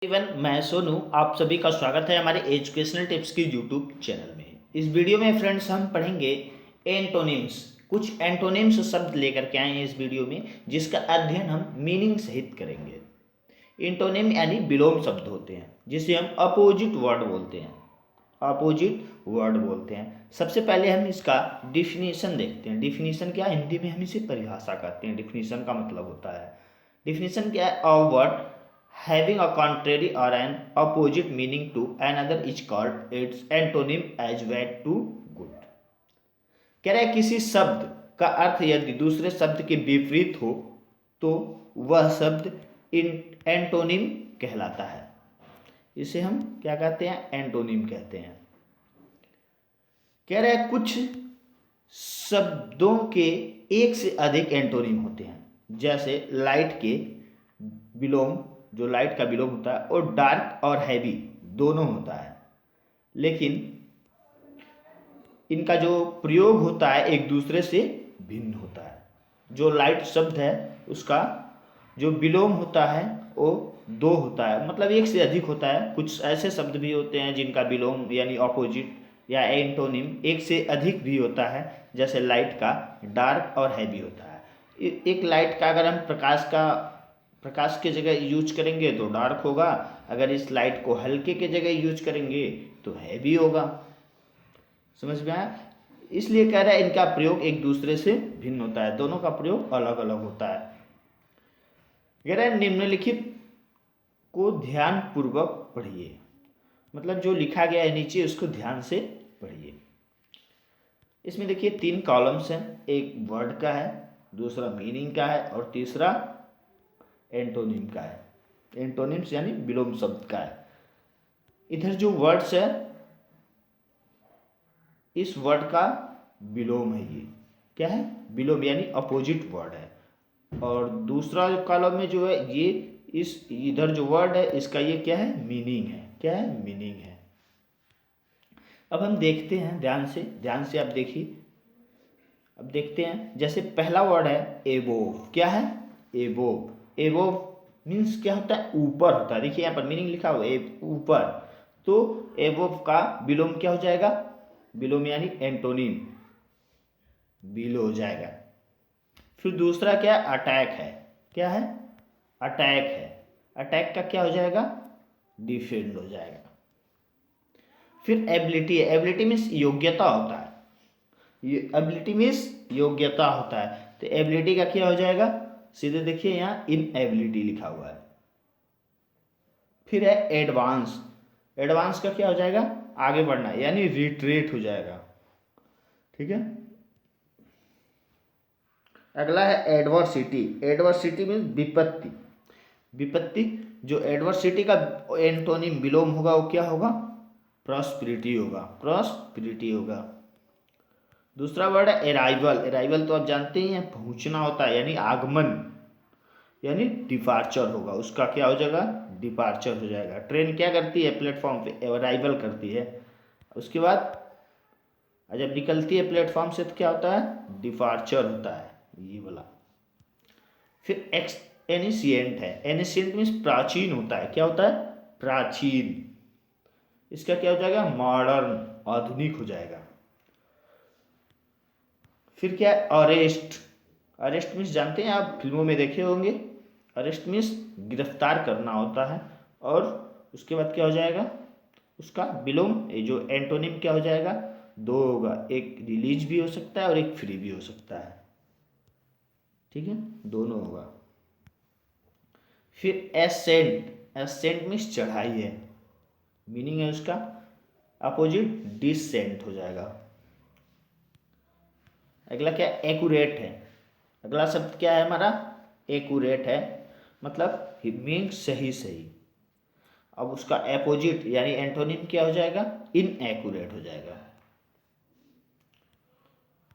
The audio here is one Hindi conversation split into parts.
एवं मैं सोनू, आप सभी का स्वागत है हमारे एजुकेशनल टिप्स की यूट्यूब चैनल में। इस वीडियो में फ्रेंड्स हम पढ़ेंगे एंटोनिम्स। कुछ एंटोनिम्स शब्द लेकर के आए हैं इस वीडियो में, जिसका अध्ययन हम मीनिंग सहित करेंगे। एंटोनिम यानी विलोम शब्द होते हैं, जिसे हम अपोजिट वर्ड बोलते हैं। अपोजिट वर्ड बोलते हैं। सबसे पहले हम इसका डिफिनीशन देखते हैं। डिफिनीशन क्या है? हिंदी में हम इसे परिभाषा कहते हैं। डिफिनीशन का मतलब होता है, डिफिनीशन क्या है? A word having a contrary or an opposite meaning to another is called its antonym as bad to good। कह रहा है किसी शब्द का अर्थ यदि दूसरे शब्द के विपरीत हो तो वह शब्द एंटोनिम कहलाता है। इसे हम क्या कहते हैं? एंटोनिम कहते हैं। कह रहा है कुछ शब्दों के एक से अधिक एंटोनिम होते हैं, जैसे लाइट के विलोम, जो लाइट का विलोम होता है, और डार्क और हैवी दोनों होता है, लेकिन इनका जो प्रयोग होता है एक दूसरे से भिन्न होता है। जो लाइट शब्द है उसका जो विलोम होता है वो दो होता है, मतलब एक से अधिक होता है। कुछ ऐसे शब्द भी होते हैं जिनका विलोम यानी ऑपोजिट या एंटोनिम एक से अधिक भी होता है, जैसे लाइट का डार्क और हैवी होता है। एक लाइट का अगर हम प्रकाश के जगह यूज करेंगे तो डार्क होगा, अगर इस लाइट को हल्के के जगह यूज करेंगे तो हैवी होगा। समझ में आया? इसलिए कह रहा है इनका प्रयोग एक दूसरे से भिन्न होता है, दोनों का प्रयोग अलग अलग होता है। कह रहा है निम्नलिखित को ध्यान पूर्वक पढ़िए, मतलब जो लिखा गया है नीचे उसको ध्यान से पढ़िए। इसमें देखिए 3 कॉलम्स हैं, एक वर्ड का है, दूसरा मीनिंग का है और तीसरा एंटोनिम का है। एंटोनिम्स यानी विलोम शब्द का है। इधर जो वर्ड्स है, इस वर्ड का विलोम है। ये क्या है? विलोम यानी अपोजिट वर्ड है। और दूसरा जो कॉलम में जो है ये इस इधर जो वर्ड है इसका ये क्या है? मीनिंग है। क्या है? मीनिंग है। अब हम देखते हैं ध्यान से आप देखिए। अब देखते हैं, जैसे पहला वर्ड है एबोव। क्या है? एबोव। एबोव मीन्स क्या होता है? ऊपर होता है। देखिए यहाँ पर मीनिंग लिखा हुआ है ऊपर, तो एबोव का विलोम क्या हो जाएगा? विलोम यानी एंटोनिम बिलो हो जाएगा। फिर दूसरा क्या है? अटैक है। क्या है? अटैक है। अटैक का क्या हो जाएगा? डिफेंड हो जाएगा। फिर एबिलिटी है। एबिलिटी मीन्स योग्यता होता है। ये एबिलिटी मीन्स योग्यता होता है, तो एबिलिटी का क्या हो जाएगा? सीधे देखिए यहाँ इनएबिलिटी लिखा हुआ है। फिर है एडवांस। एडवांस का क्या हो जाएगा? आगे बढ़ना यानी रिट्रीट हो जाएगा। ठीक है। अगला है एडवर्सिटी। एडवर्सिटी मीन्स विपत्ति। विपत्ति, जो एडवर्सिटी का एंटोनिम विलोम होगा वो क्या होगा? प्रॉस्पिरिटी होगा। प्रॉस्पिरिटी होगा। दूसरा वर्ड है अराइवल। अराइवल तो आप जानते ही हैं, पहुंचना होता है यानी आगमन, यानी डिपार्चर होगा। उसका क्या हो जाएगा? डिपार्चर हो जाएगा। ट्रेन क्या करती है? प्लेटफॉर्म पे अराइवल करती है। उसके बाद जब निकलती है प्लेटफॉर्म से तो क्या होता है? डिपार्चर होता है, ये वाला। फिर एक्स एनिशियंट है। एनिशियंट मीन्स प्राचीन होता है। क्या होता है? प्राचीन। इसका क्या हो जाएगा? मॉडर्न, आधुनिक हो जाएगा। फिर क्या है? अरेस्ट। अरेस्ट मीन्स जानते हैं आप, फिल्मों में देखे होंगे। अरेस्ट मीन्स गिरफ्तार करना होता है। और उसके बाद क्या हो जाएगा? उसका विलोम जो एंटोनिम क्या हो जाएगा? दो होगा, एक रिलीज भी हो सकता है और एक फ्री भी हो सकता है। ठीक है, दोनों होगा। फिर एसेंट। एसेंट मीन्स चढ़ाई है, मीनिंग है उसका अपोजिट डिसेंट हो जाएगा। अगला क्या? एक्यूरेट है। अगला शब्द क्या है हमारा? एक्यूरेट है, मतलब मीन सही सही। अब उसका एपोजिट यानी एंटोनिम क्या हो जाएगा? इनएक्यूरेट हो जाएगा।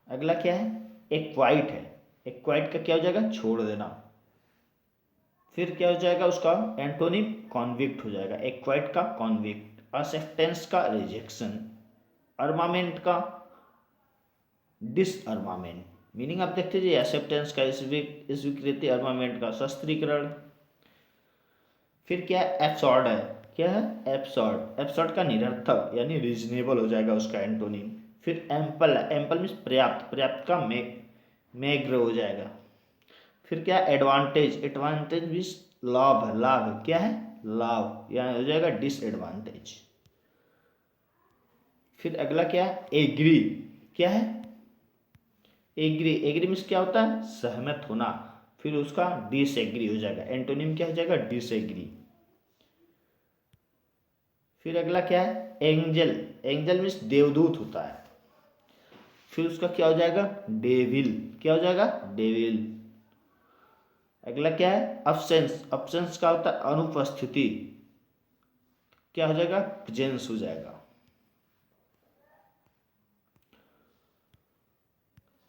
अगला क्या है? एक्वाइट है। एक्वाइट का क्या हो जाएगा? छोड़ देना। फिर क्या हो जाएगा? उसका एंटोनिम कॉन्विक्ट हो जाएगा। एक्वाइट का कॉन्विक्ट। एक्सेप्टेंस का रिजेक्शन। अर्मामेंट का डिसअर्मामेंट। मीनिंग आप देखते जाइए, एक्सेप्टेंस का स्वीकृति, अर्मामेंट का शस्त्रीकरण। फिर क्या है, एब्सर्ड है। क्या है, एब्सर्ड। एब्सर्ड का निरर्थक यानी रीजनेबल हो जाएगा उसका एंटोनिम। फिर एम्पल है, एम्पल मीन्स पर्याप्त, पर्याप्त का मेग्र हो जाएगा। फिर क्या है, एडवांटेज। एडवांटेज मीन्स लाभ है, लाभ है। क्या है, लाभ, यहाँ हो जाएगा डिसएडवांटेज। फिर अगला क्या है, एग्री। क्या है, एग्री। एग्री मीन्स क्या होता है, सहमत होना। फिर उसका डिसएग्री हो जाएगा, एंटोनिम क्या हो जाएगा, डिसएग्री। फिर अगला क्या है, एंजल। एंजल मीन्स देवदूत होता है। फिर उसका क्या हो जाएगा, डेविल। क्या हो जाएगा, डेविल। अगला क्या है, अब्सेंस। अब्सेंस का होता है अनुपस्थिति। क्या हो जाएगा, प्रेजेंस हो जाएगा।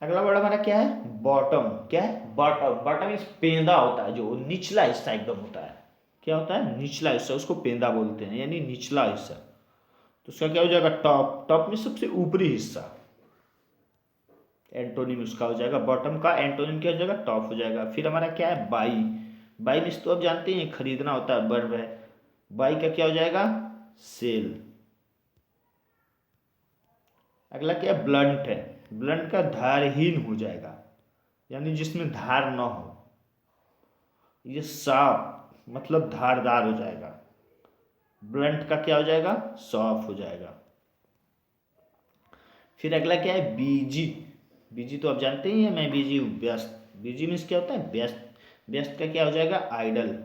अगला वर्ड हमारा क्या है, बॉटम। क्या है, बॉटम। बॉटम इस पेंदा होता है, जो निचला हिस्सा एकदम होता है। क्या होता है, निचला हिस्सा, उसको पेंदा बोलते हैं, यानी निचला हिस्सा। तो उसका क्या हो जाएगा, टॉप। टॉप में सबसे ऊपरी हिस्सा। एंटोनिम उसका हो जाएगा, बॉटम का एंटोनिम क्या हो जाएगा, टॉप हो जाएगा। फिर हमारा क्या है, बाई। बाई मीन्स तो आप जानते हैं खरीदना होता है, वर्ब है। बाई का क्या हो जाएगा, सेल। अगला क्या, ब्लंट है। ब्लंट का धारहीन हो जाएगा, यानी जिसमें धार न हो। ये साफ मतलब धारदार हो जाएगा। ब्लंट का क्या हो जाएगा, सॉफ्ट हो जाएगा। फिर अगला क्या है, बीजी। बीजी तो आप जानते ही हैं, मैं बीजी हूँ, व्यस्त। बीजी मीन्स क्या होता है, व्यस्त। व्यस्त का क्या हो जाएगा, आइडल।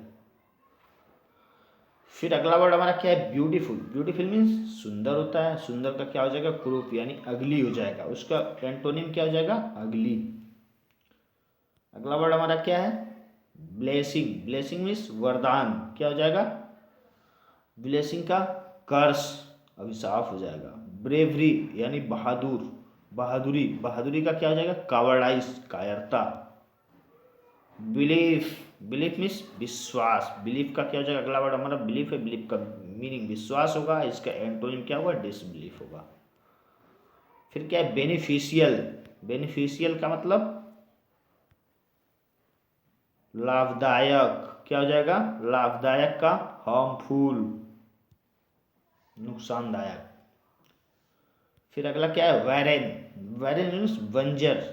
फिर अगला वर्ड हमारा क्या है, ब्यूटीफुल। ब्यूटीफुल मीन्स सुंदर होता है। सुंदर का क्या हो जाएगा, क्रूप यानी अगली हो जाएगा। उसका एंटोनिम क्या हो जाएगा, अगली। अगला वर्ड हमारा क्या है, ब्लेसिंग। ब्लेसिंग मीन्स वरदान। क्या हो जाएगा, ब्लेसिंग का कर्स, अभिशाप हो जाएगा। ब्रेवरी यानी बहादुर, बहादुरी। बहादुरी का क्या हो जाएगा, कावर्डाइज, कायरता। बिलीफ। बिलीफ मीन्स विश्वास। बिलीफ का क्या हो जाएगा, अगला वर्ड हमारा बिलीफ है। बिलीफ का मीनिंग विश्वास होगा, इसका एंटोनिम क्या होगा, डिसबिलीफ होगा। फिर क्या है, बेनिफिशियल। बेनिफिशियल का मतलब लाभदायक। क्या हो जाएगा, लाभदायक का हार्मफुल, नुकसानदायक। फिर अगला क्या है, वैरेन। वैरेन मीन्स बंजर।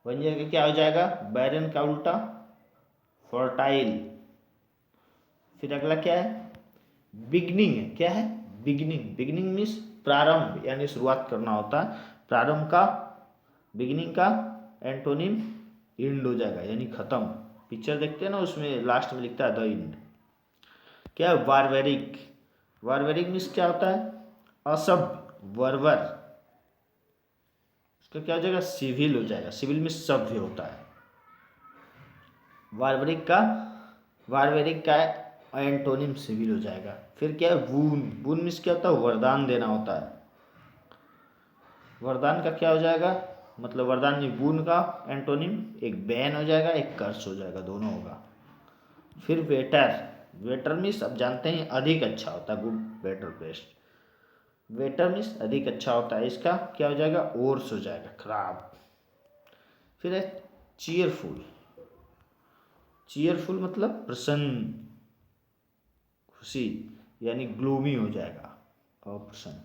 बंजर का क्या हो जाएगा, बैरन का उल्टा फर्टाइल। फिर अगला क्या है, बिगनिंग। क्या है, बिगनिंग। बिगनिंग मीन्स प्रारंभ यानी शुरुआत करना होता है। प्रारंभ का, बिगनिंग का एंटोनिम एंड हो जाएगा, यानी खत्म। पिक्चर देखते हैं ना, उसमें लास्ट में लिखता है द एंड। क्या है, बारबेरिक। बारबेरिक मीन्स क्या होता है, असभ्य, बर्बर। उसका क्या हो जाएगा, सिविल हो जाएगा। सिविल मीन्स सभ्य होता है। बारबेरिक का, बारबेरिक का एंटोनिम सिविल हो जाएगा। फिर क्या है, बून। बून मीन्स क्या होता है, वरदान देना होता है। वरदान का क्या हो जाएगा, मतलब वरदान नहीं, बून का एंटोनिम एक बैन हो जाएगा, एक कर्स हो जाएगा, दोनों होगा। फिर वेटर। वेटर मीन्स अब जानते हैं अधिक अच्छा होता है, good, better, best. Waiter means अधिक अच्छा होता है, इसका क्या हो जाएगा, ओर्स हो जाएगा, खराब। फिर है चीयरफुल। चीयरफुल मतलब प्रसन्न, खुशी, यानी ग्लूमी हो जाएगा, और प्रसन्न।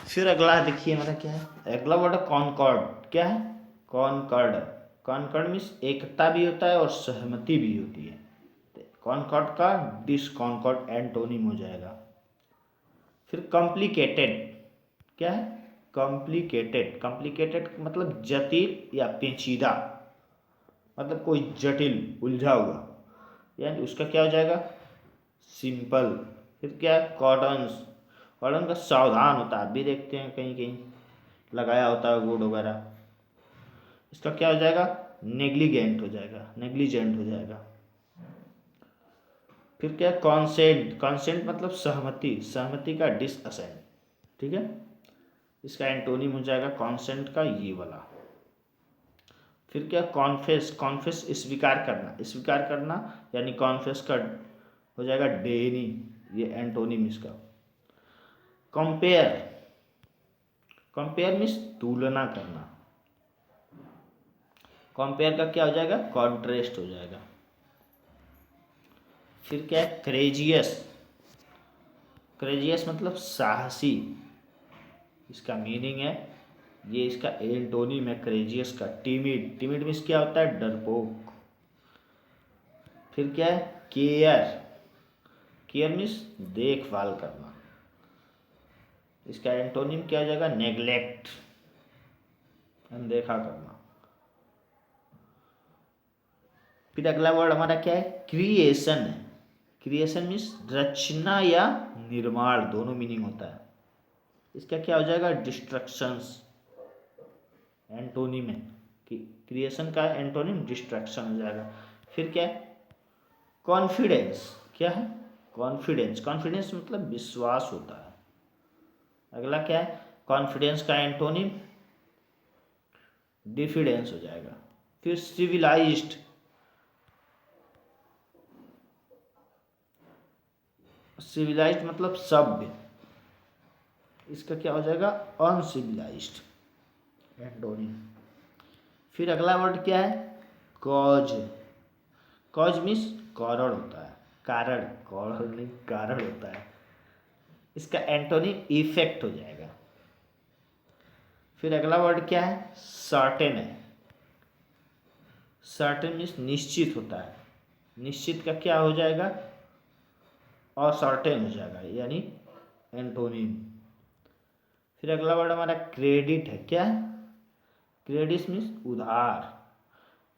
फिर अगला देखिए हमारा क्या है, अगला वर्ड है कॉनकॉर्ड। क्या है, कॉनकॉर्ड। कॉनकॉर्ड मीन्स एकता भी होता है और सहमति भी होती है। कॉनकॉर्ड का डिसकॉनकॉर्ड एंटोनिम हो जाएगा। फिर कॉम्प्लिकेटेड। क्या है, कॉम्प्लिकेटेड। कॉम्प्लिकेटेड मतलब जटिल या पेचीदा, मतलब कोई जटिल, उलझा हुआ, यानी उसका क्या हो जाएगा, सिंपल। फिर क्या है, कॉर्डन्स। कॉर्डन का सावधान होता है, आप भी देखते हैं कहीं कहीं लगाया होता है बोर्ड वगैरह। इसका क्या हो जाएगा, नेग्लिजेंट हो जाएगा, नेग्लिजेंट हो जाएगा। फिर क्या है, कॉन्सेंट। कॉन्सेंट मतलब सहमति, सहमति का डिसअसेंट। ठीक है, इसका एंटोनिम हो जाएगा कॉन्सेंट का ये वाला। फिर क्या, कॉन्फेस। कॉन्फेस स्वीकार करना, स्वीकार करना, यानी कॉन्फेस का हो जाएगा डेनी, ये एंटोनिम इसका। कंपेयर। कंपेयर मीन्स तुलना करना। कंपेयर का क्या हो जाएगा, कॉन्ट्रेस्ट हो जाएगा। फिर क्या है, करेजियस। करेजियस मतलब साहसी, इसका मीनिंग है, ये इसका एंटोनिम है करेजियस का, टिमिड। टिमिड मीन्स क्या होता है, डरपोक। फिर क्या है, केयर। केयर मीन्स देखभाल करना, इसका एंटोनिम क्या हो जाएगा, नेग्लेक्ट, अनदेखा करना। फिर अगला वर्ड हमारा क्या है, क्रिएशन है। क्रिएशन मीन्स रचना या निर्माण, दोनों मीनिंग होता है। इसका क्या हो जाएगा, डिस्ट्रक्शंस, एंटोनिम है कि क्रिएशन का एंटोनिम डिस्ट्रक्शन हो जाएगा। फिर क्या है, कॉन्फिडेंस। क्या है, कॉन्फिडेंस। कॉन्फिडेंस मतलब विश्वास होता है। अगला क्या है, कॉन्फिडेंस का एंटोनिम डिफिडेंस हो जाएगा। फिर सिविलाइज्ड। सिविलाइज्ड मतलब सभ्य, इसका क्या हो जाएगा, अनसिविलाइज्ड, एंटोनिम। फिर अगला वर्ड क्या है, कॉज। कॉज मीन्स कारण होता है, कारण, कारण नहीं, कारण होता है। इसका एंटोनिम इफेक्ट हो जाएगा। फिर अगला वर्ड क्या है, सर्टेन है। सर्टेन मीन्स निश्चित होता है, निश्चित का क्या हो जाएगा, असर्टेन हो जाएगा, यानी एंटोनिम। फिर अगला वर्ड हमारा क्रेडिट है। क्या है, क्रेडिट मीन्स उधार।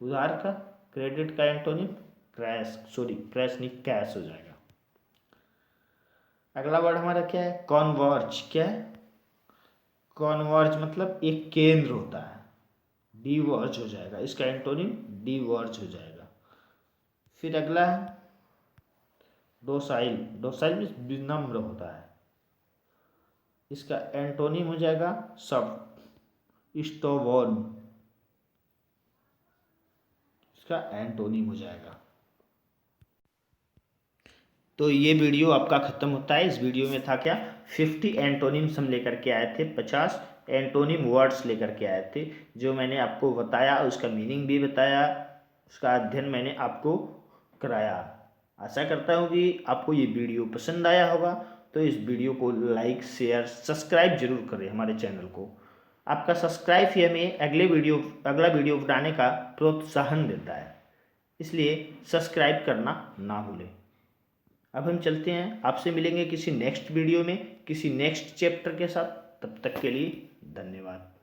उधार का, क्रेडिट का एंटोनिम क्रैश, सॉरी क्रैश नहीं, कैश हो जाएगा। अगला वर्ड हमारा क्या है, कॉन्वर्ज। क्या है, कॉन्वर्ज मतलब एक केंद्र होता है, डिवर्ज हो जाएगा, इसका एंटोनिम डिवर्ज हो जाएगा। फिर अगला है डोसाइल। डोसाइल मीन्स विनम्र होता है, इसका एंटोनिम हो जाएगा सब स्टोबर्न, इसका एंटोनिम हो जाएगा। तो ये वीडियो आपका ख़त्म होता है। इस वीडियो में था क्या, 50 एंटोनिम्स हम लेकर के आए थे, 50 एंटोनिम वर्ड्स लेकर के आए थे, जो मैंने आपको बताया, उसका मीनिंग भी बताया, उसका अध्ययन मैंने आपको कराया। आशा करता हूँ कि आपको ये वीडियो पसंद आया होगा। तो इस वीडियो को लाइक, शेयर, सब्सक्राइब जरूर करें हमारे चैनल को। आपका सब्सक्राइब ही हमें अगला वीडियो बनाने का प्रोत्साहन देता है, इसलिए सब्सक्राइब करना ना भूलें। अब हम चलते हैं, आपसे मिलेंगे किसी नेक्स्ट वीडियो में, किसी नेक्स्ट चैप्टर के साथ। तब तक के लिए धन्यवाद।